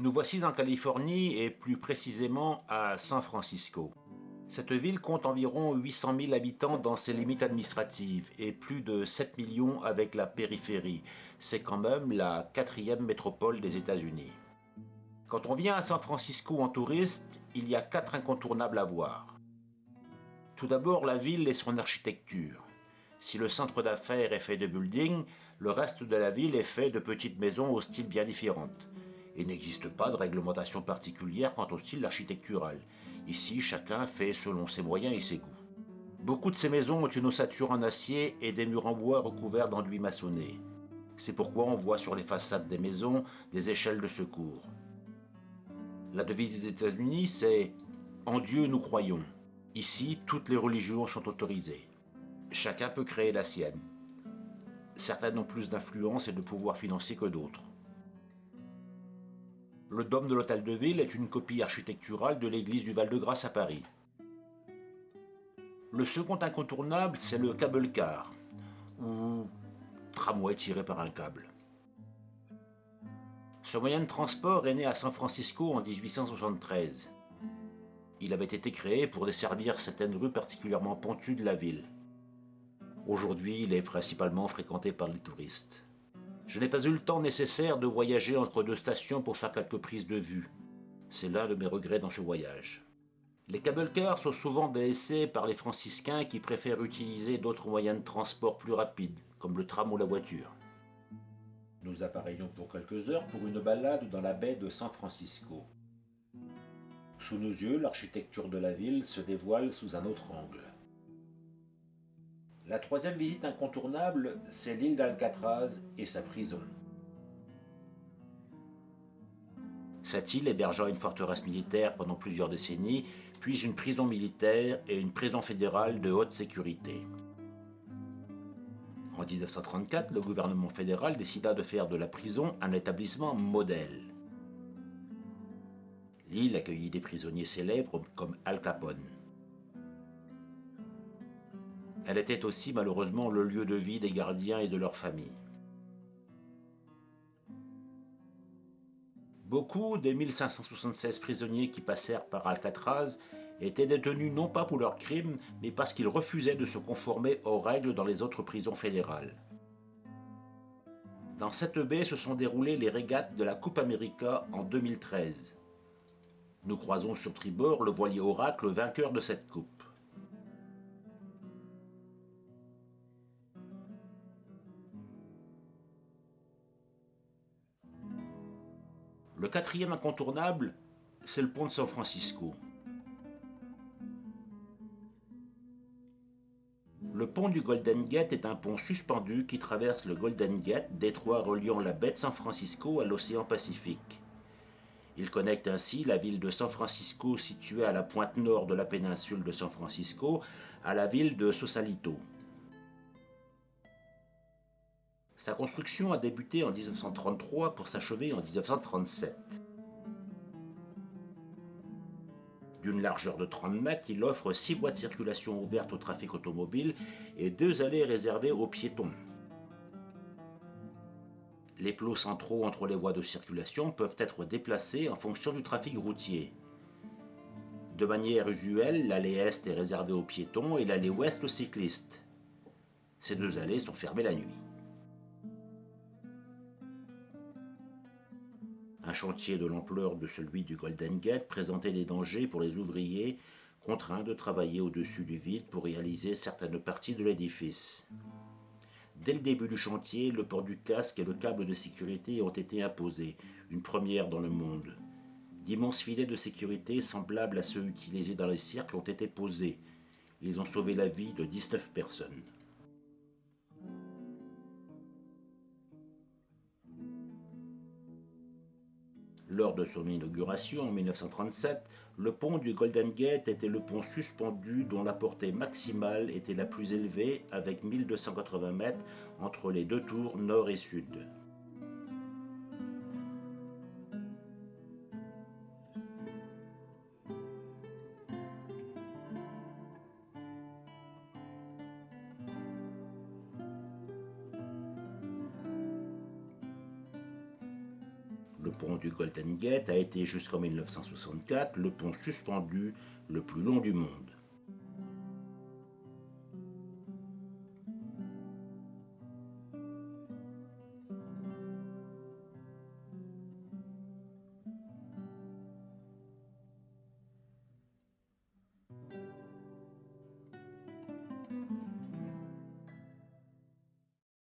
Nous voici en Californie et plus précisément à San Francisco. Cette ville compte environ 800 000 habitants dans ses limites administratives et plus de 7 millions avec la périphérie. C'est quand même la quatrième métropole des États-Unis. Quand on vient à San Francisco en touriste, il y a 4 incontournables à voir. Tout d'abord, la ville et son architecture. Si le centre d'affaires est fait de buildings, le reste de la ville est fait de petites maisons au style bien différent. Il n'existe pas de réglementation particulière quant au style architectural. Ici, chacun fait selon ses moyens et ses goûts. Beaucoup de ces maisons ont une ossature en acier et des murs en bois recouverts d'enduit maçonné. C'est pourquoi on voit sur les façades des maisons des échelles de secours. La devise des États-Unis, c'est « En Dieu nous croyons ». Ici, toutes les religions sont autorisées. Chacun peut créer la sienne. Certaines ont plus d'influence et de pouvoir financier que d'autres. Le dôme de l'hôtel de ville est une copie architecturale de l'église du Val-de-Grâce à Paris. Le second incontournable, c'est le cable car, ou tramway tiré par un câble. Ce moyen de transport est né à San Francisco en 1873. Il avait été créé pour desservir certaines rues particulièrement pentues de la ville. Aujourd'hui, il est principalement fréquenté par les touristes. Je n'ai pas eu le temps nécessaire de voyager entre deux stations pour faire quelques prises de vue. C'est l'un de mes regrets dans ce voyage. Les cable cars sont souvent délaissés par les franciscains qui préfèrent utiliser d'autres moyens de transport plus rapides, comme le tram ou la voiture. Nous appareillons pour quelques heures pour une balade dans la baie de San Francisco. Sous nos yeux, l'architecture de la ville se dévoile sous un autre angle. La troisième visite incontournable, c'est l'île d'Alcatraz et sa prison. Cette île hébergea une forteresse militaire pendant plusieurs décennies, puis une prison militaire et une prison fédérale de haute sécurité. En 1934, le gouvernement fédéral décida de faire de la prison un établissement modèle. L'île accueillit des prisonniers célèbres comme Al Capone. Elle était aussi malheureusement le lieu de vie des gardiens et de leurs familles. Beaucoup des 1576 prisonniers qui passèrent par Alcatraz étaient détenus non pas pour leurs crimes, mais parce qu'ils refusaient de se conformer aux règles dans les autres prisons fédérales. Dans cette baie se sont déroulées les régates de la Coupe América en 2013. Nous croisons sur tribord le voilier Oracle, vainqueur de cette coupe. Le quatrième incontournable, c'est le pont de San Francisco. Le pont du Golden Gate est un pont suspendu qui traverse le Golden Gate, détroit reliant la baie de San Francisco à l'océan Pacifique. Il connecte ainsi la ville de San Francisco située à la pointe nord de la péninsule de San Francisco à la ville de Sausalito. Sa construction a débuté en 1933 pour s'achever en 1937. D'une largeur de 30 mètres, il offre 6 voies de circulation ouvertes au trafic automobile et 2 allées réservées aux piétons. Les plots centraux entre les voies de circulation peuvent être déplacés en fonction du trafic routier. De manière usuelle, l'allée est est réservée aux piétons et l'allée ouest aux cyclistes. Ces 2 allées sont fermées la nuit. Un chantier de l'ampleur de celui du Golden Gate présentait des dangers pour les ouvriers contraints de travailler au-dessus du vide pour réaliser certaines parties de l'édifice. Dès le début du chantier, le port du casque et le câble de sécurité ont été imposés, une première dans le monde. D'immenses filets de sécurité semblables à ceux utilisés dans les cirques ont été posés. Ils ont sauvé la vie de 19 personnes. Lors de son inauguration en 1937, le pont du Golden Gate était le pont suspendu dont la portée maximale était la plus élevée avec 1280 mètres entre les 2 tours nord et sud. Le Le pont du Golden Gate a été jusqu'en 1964 le pont suspendu le plus long du monde.